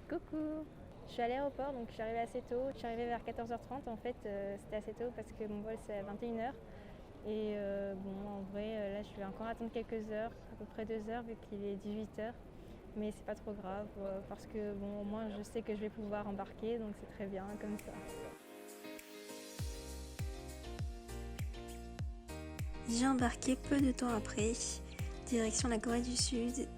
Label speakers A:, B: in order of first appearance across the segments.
A: Coucou! Je suis à l'aéroport, donc je suis arrivée assez tôt. Je suis arrivée vers 14h30. En fait, c'était assez tôt parce que mon vol c'est à 21h. Et bon, en vrai, là je vais encore attendre quelques heures, à peu près 2 heures, vu qu'il est 18h. Mais c'est pas trop grave parce que bon, au moins je sais que je vais pouvoir embarquer, donc c'est très bien comme ça.
B: J'ai embarqué peu de temps après, direction la Corée du Sud.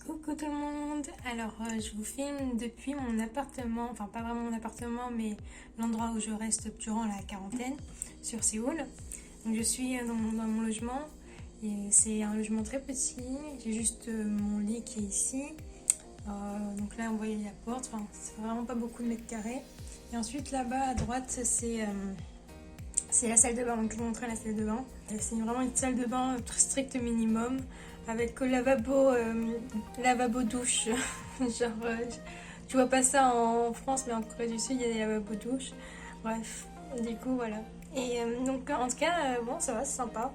B: Coucou tout le monde. Alors je vous filme depuis mon appartement, enfin pas vraiment mon appartement mais l'endroit où je reste durant la quarantaine sur Séoul. Donc je suis dans mon logement et c'est un logement très petit, j'ai juste mon lit qui est ici. Donc là on voit la porte, enfin c'est vraiment pas beaucoup de mètres carrés. Et ensuite là-bas à droite c'est la salle de bain, donc je vous montrer la salle de bain. C'est vraiment une salle de bain très strict minimum, avec lavabo douche. Genre, tu vois pas ça en France, mais en Corée du Sud, il y a des lavabos douche. Bref, du coup, voilà. Et donc, en tout cas, bon, ça va, c'est sympa.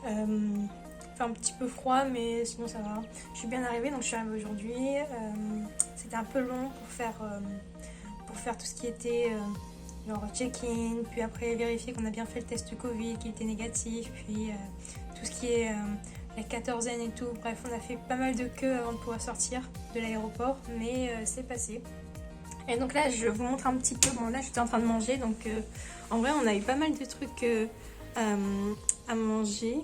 B: Fait un petit peu froid, mais sinon ça va. Je suis bien arrivée, donc je suis arrivée aujourd'hui. C'était un peu long pour faire tout ce qui était genre check-in, puis après vérifier qu'on a bien fait le test Covid, qu'il était négatif, puis tout ce qui est la quatorzaine et tout. Bref, on a fait pas mal de queues avant de pouvoir sortir de l'aéroport, mais c'est passé. Et donc là, je vous montre un petit peu. Bon, là, j'étais en train de manger, donc en vrai, on a eu pas mal de trucs à manger.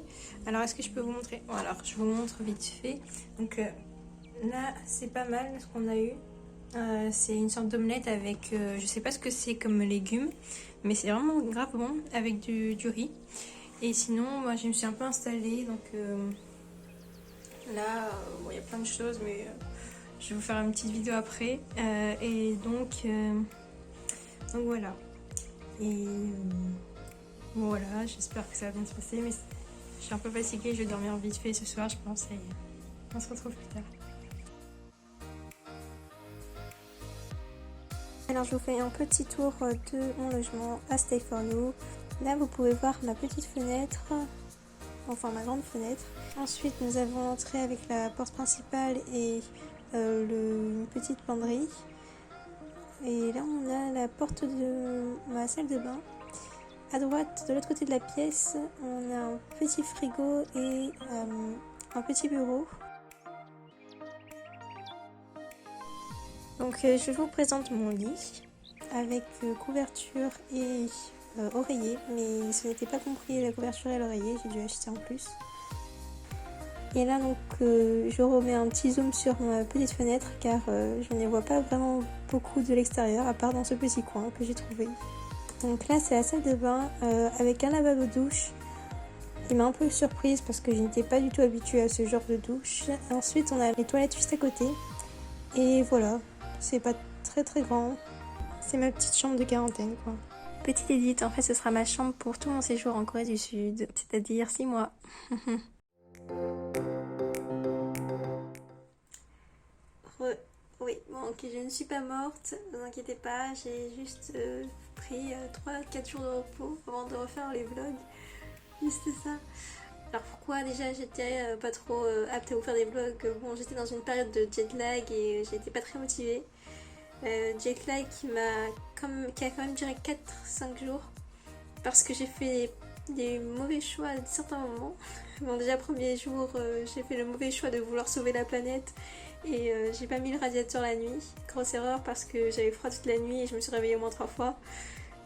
B: Alors, est-ce que je peux vous montrer? Bon, alors, je vous montre vite fait. Donc là, c'est pas mal ce qu'on a eu. C'est une sorte d'omelette avec, je sais pas ce que c'est comme légumes, mais c'est vraiment grave bon avec du riz. Et sinon, moi je me suis un peu installée, donc là, bon, il y a plein de choses, mais je vais vous faire une petite vidéo après. Et donc voilà. Et voilà, j'espère que ça va bien se passer, mais je suis un peu fatiguée, je vais dormir vite fait ce soir, je pense, et on se retrouve plus tard. Alors je vous fais un petit tour de mon logement à Stay For You. Là vous pouvez voir ma petite fenêtre, enfin ma grande fenêtre. Ensuite nous avons l'entrée avec la porte principale et une petite penderie. Et là on a la porte de ma salle de bain. À droite, de l'autre côté de la pièce, on a un petit frigo et un petit bureau. Donc je vous présente mon lit avec couverture et oreiller, mais ce n'était pas compris la couverture et l'oreiller, j'ai dû acheter en plus. Et là donc je remets un petit zoom sur ma petite fenêtre car je ne vois pas vraiment beaucoup de l'extérieur à part dans ce petit coin que j'ai trouvé. Donc là c'est la salle de bain avec un lavabo douche. Il m'a un peu surprise parce que je n'étais pas du tout habituée à ce genre de douche. Ensuite on a les toilettes juste à côté. Et voilà, c'est pas très très grand. C'est ma petite chambre de quarantaine quoi. Petite édite, en fait ce sera ma chambre pour tout mon séjour en Corée du Sud, c'est-à-dire 6 mois. Oui, bon ok, je ne suis pas morte, ne vous inquiétez pas, j'ai juste pris 3-4 jours de repos avant de refaire les vlogs. Juste ça. Alors pourquoi déjà j'étais pas trop apte à vous faire des vlogs. Bon, j'étais dans une période de jet lag et j'étais pas très motivée. Jet lag qui a quand même duré 4-5 jours parce que j'ai fait des mauvais choix à certains moments. Bon, déjà premier jour j'ai fait le mauvais choix de vouloir sauver la planète et j'ai pas mis le radiateur la nuit. Grosse erreur parce que j'avais froid toute la nuit et je me suis réveillée au moins 3 fois.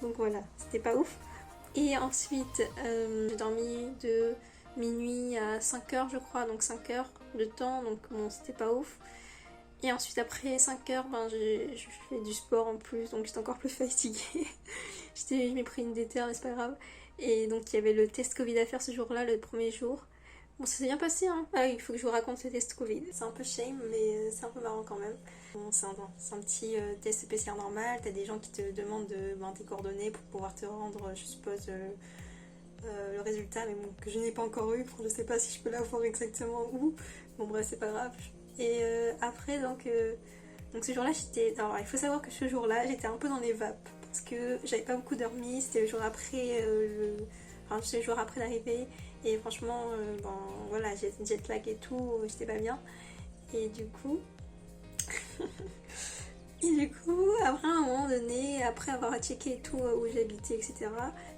B: Donc voilà, c'était pas ouf. Et ensuite j'ai dormi de minuit à 5h je crois, donc 5 heures de temps, donc bon c'était pas ouf. Et ensuite après 5 heures, ben, je fais du sport en plus, donc j'étais encore plus fatiguée. Je m'ai pris une déter, mais c'est pas grave. Et donc il y avait le test Covid à faire ce jour-là, le premier jour. Bon, ça s'est bien passé, hein. Ah, il faut que je vous raconte ce test Covid. C'est un peu shame, mais c'est un peu marrant quand même. Bon, c'est un petit test PCR normal. T'as des gens qui te demandent tes coordonnées pour pouvoir te rendre, je suppose, le résultat, mais bon, que je n'ai pas encore eu. Je sais pas si je peux l'avoir exactement où. Bon, bref, c'est pas grave. Et après, donc, Donc ce jour-là, alors il faut savoir que ce jour-là, j'étais un peu dans les vapes parce que j'avais pas beaucoup dormi. C'était le jour après, c'est le jour après l'arrivée. Et franchement, bon, voilà, j'ai jet lag et tout, j'étais pas bien. Et du coup, après un moment donné, après avoir checké et tout où j'habitais, etc.,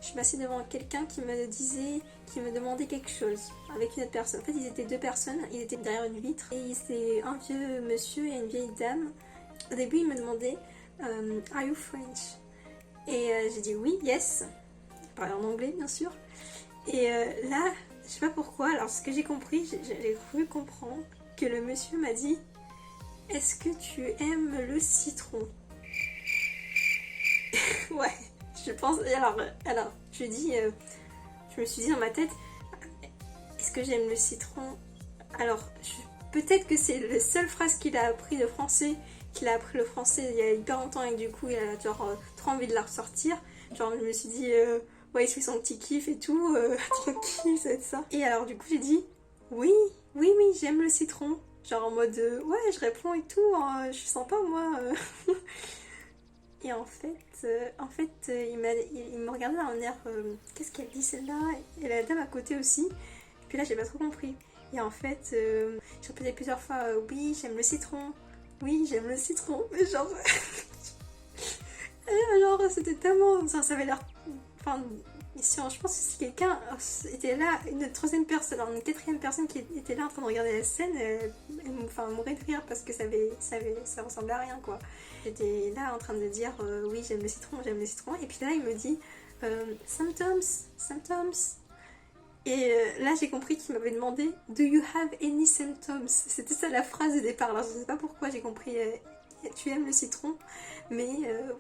B: je suis passée devant quelqu'un qui me demandait quelque chose avec une autre personne. En fait, ils étaient deux personnes, ils étaient derrière une vitre et c'était un vieux monsieur et une vieille dame. Au début, il me demandait Are you French? Et j'ai dit oui, yes. Je parlais en anglais, bien sûr. Et là, je sais pas pourquoi, alors ce que j'ai compris, j'ai cru comprendre que le monsieur m'a dit est-ce que tu aimes le citron? Ouais, je pense. Alors je dis, je me suis dit dans ma tête, est-ce que j'aime le citron? Alors, peut-être que c'est la seule phrase qu'il a appris de français, qu'il a appris le français il y a hyper longtemps et que du coup il a genre trop envie de la ressortir. Genre, je me suis dit, ouais, il se fait son petit kiff et tout, tranquille, ça va être ça. Et alors, du coup, j'ai dit, oui, j'aime le citron. Genre en mode ouais, je réponds et tout, hein, je suis sympa moi. Et en fait, il me regardait d'un air qu'est-ce qu'elle dit celle-là? Et la dame à côté aussi. Et puis là, j'ai pas trop compris. Et en fait, je répétais plusieurs fois oui, j'aime le citron. Oui, j'aime le citron. Mais genre, genre c'était tellement. Ça avait l'air. Enfin, je pense que si quelqu'un était là, une troisième personne, une quatrième personne qui était là en train de regarder la scène, elle mourait de rire parce que ça ressemblait à rien quoi. J'étais là en train de dire oui, j'aime le citron, et puis là il me dit symptoms. Et là j'ai compris qu'il m'avait demandé do you have any symptoms? C'était ça la phrase de départ. Alors je sais pas pourquoi j'ai compris tu aimes le citron, mais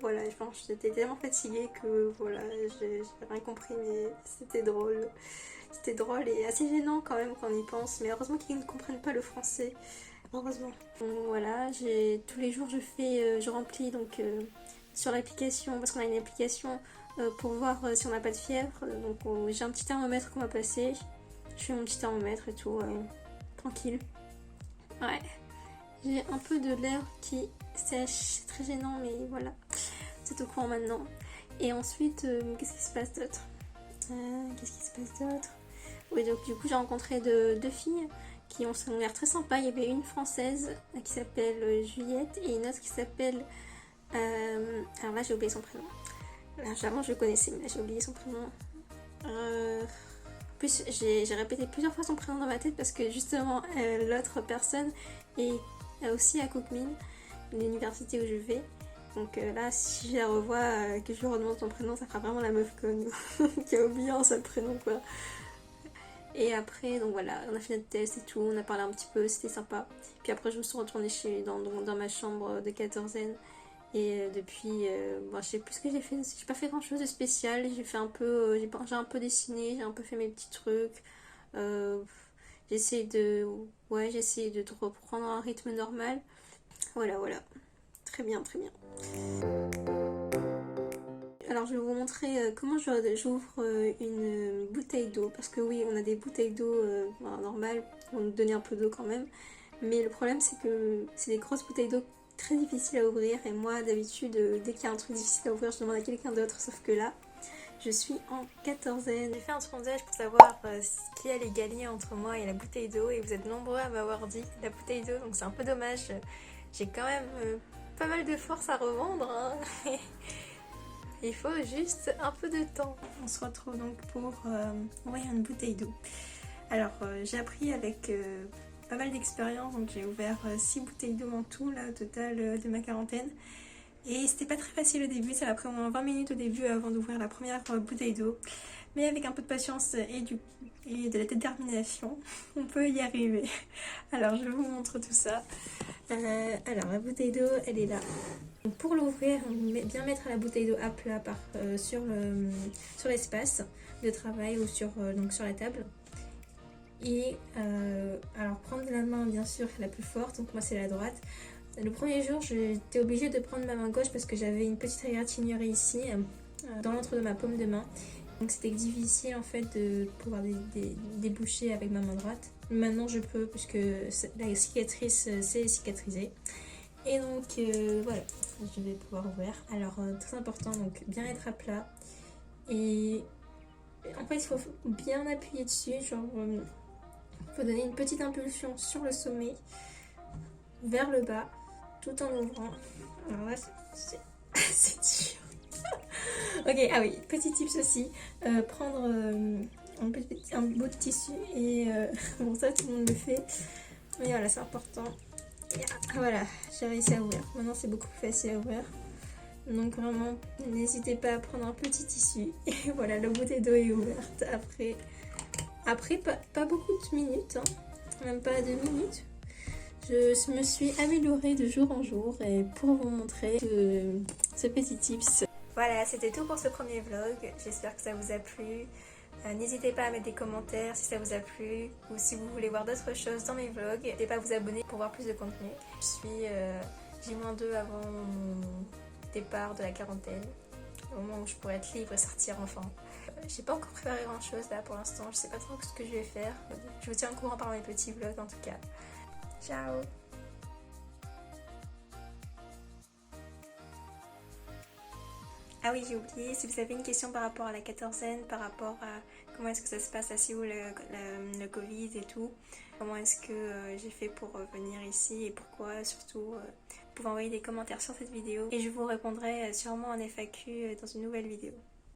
B: voilà, je pense que j'étais tellement fatiguée que voilà, j'ai rien compris, mais c'était drôle et assez gênant quand même quand on y pense, mais heureusement qu'ils ne comprennent pas le français, heureusement. Donc voilà, tous les jours je remplis donc sur l'application, parce qu'on a une application pour voir si on n'a pas de fièvre, donc j'ai un petit thermomètre qu'on va passer, je fais mon petit thermomètre et tout, tranquille. Ouais, j'ai un peu de l'air qui sèche, c'est très gênant, mais voilà, c'est au courant maintenant. Et ensuite, qu'est-ce qui se passe d'autre? Oui, donc du coup j'ai rencontré deux filles qui ont l'air très sympas. Il y avait une française qui s'appelle Juliette et une autre qui s'appelle... alors là j'ai oublié son prénom. Là, avant je le connaissais, mais là j'ai oublié son prénom. En plus j'ai répété plusieurs fois son prénom dans ma tête parce que justement l'autre personne est aussi à Cookmin, l'université où je vais. Donc là, si je la revois, que je lui redemande son prénom, ça fera vraiment la meuf qui a oublié un seul prénom, quoi. Et après, donc voilà, on a fait notre test et tout, on a parlé un petit peu, c'était sympa. Puis après, je me suis retournée dans ma chambre de quatorzaine. Et depuis, bon, je sais plus ce que j'ai fait, j'ai pas fait grand chose de spécial. J'ai fait un peu, j'ai un peu dessiné, j'ai un peu fait mes petits trucs. J'ai essayé de reprendre un rythme normal. Voilà. Très bien. Alors je vais vous montrer comment j'ouvre une bouteille d'eau, parce que oui, on a des bouteilles d'eau normales, on nous donner un peu d'eau quand même, mais le problème c'est que c'est des grosses bouteilles d'eau très difficiles à ouvrir, et moi d'habitude dès qu'il y a un truc difficile à ouvrir je demande à quelqu'un d'autre, sauf que là je suis en quatorzaine. J'ai fait un sondage pour savoir ce qui allait gagner entre moi et la bouteille d'eau, et vous êtes nombreux à m'avoir dit la bouteille d'eau, donc c'est un peu dommage, j'ai quand même pas mal de force à revendre, hein. Il faut juste un peu de temps. On se retrouve donc pour ouvrir une bouteille d'eau. Alors j'ai appris avec pas mal d'expérience, donc j'ai ouvert 6 bouteilles d'eau en tout là au total de ma quarantaine. Et c'était pas très facile au début, ça m'a pris au moins 20 minutes au début avant d'ouvrir la première bouteille d'eau. Mais avec un peu de patience et de la détermination, on peut y arriver. Alors je vous montre tout ça. Alors la bouteille d'eau, elle est là. Donc, pour l'ouvrir, bien mettre la bouteille d'eau à plat sur l'espace de travail ou sur la table. Et alors prendre la main bien sûr la plus forte, donc moi c'est la droite. Le premier jour j'étais obligée de prendre ma main gauche parce que j'avais une petite égratignure ici dans l'entre de ma paume de main. Donc c'était difficile en fait de pouvoir déboucher avec ma main droite. Maintenant je peux puisque la cicatrice s'est cicatrisée. Et donc voilà, je vais pouvoir ouvrir. Alors très important, donc bien être à plat. Et en fait il faut bien appuyer dessus, genre il faut donner une petite impulsion sur le sommet, vers le bas, tout en ouvrant. Alors là c'est dur. Ok, ah oui, petit tips aussi, prendre un bout de tissu et bon ça tout le monde le fait, mais voilà c'est important. Et voilà, j'ai réussi à ouvrir. Maintenant c'est beaucoup plus facile à ouvrir. Donc vraiment, n'hésitez pas à prendre un petit tissu. Et voilà, la bouteille d'eau est ouverte. Après pas beaucoup de minutes, hein, même pas 2 minutes. Je me suis améliorée de jour en jour et pour vous montrer ce petit tips. Voilà, c'était tout pour ce premier vlog. J'espère que ça vous a plu. N'hésitez pas à mettre des commentaires si ça vous a plu ou si vous voulez voir d'autres choses dans mes vlogs. N'hésitez pas à vous abonner pour voir plus de contenu. Je suis J-2 avant mon départ de la quarantaine, au moment où je pourrais être libre et sortir enfin. J'ai pas encore préparé grand chose là pour l'instant, je sais pas trop ce que je vais faire. Je vous tiens au courant par mes petits vlogs en tout cas. Ciao! Ah oui, j'ai oublié, si vous avez une question par rapport à la quatorzaine, par rapport à comment est-ce que ça se passe à Séoul, le Covid et tout, comment est-ce que j'ai fait pour venir ici et pourquoi, surtout, vous pouvez envoyer des commentaires sur cette vidéo et je vous répondrai sûrement en FAQ dans une nouvelle vidéo.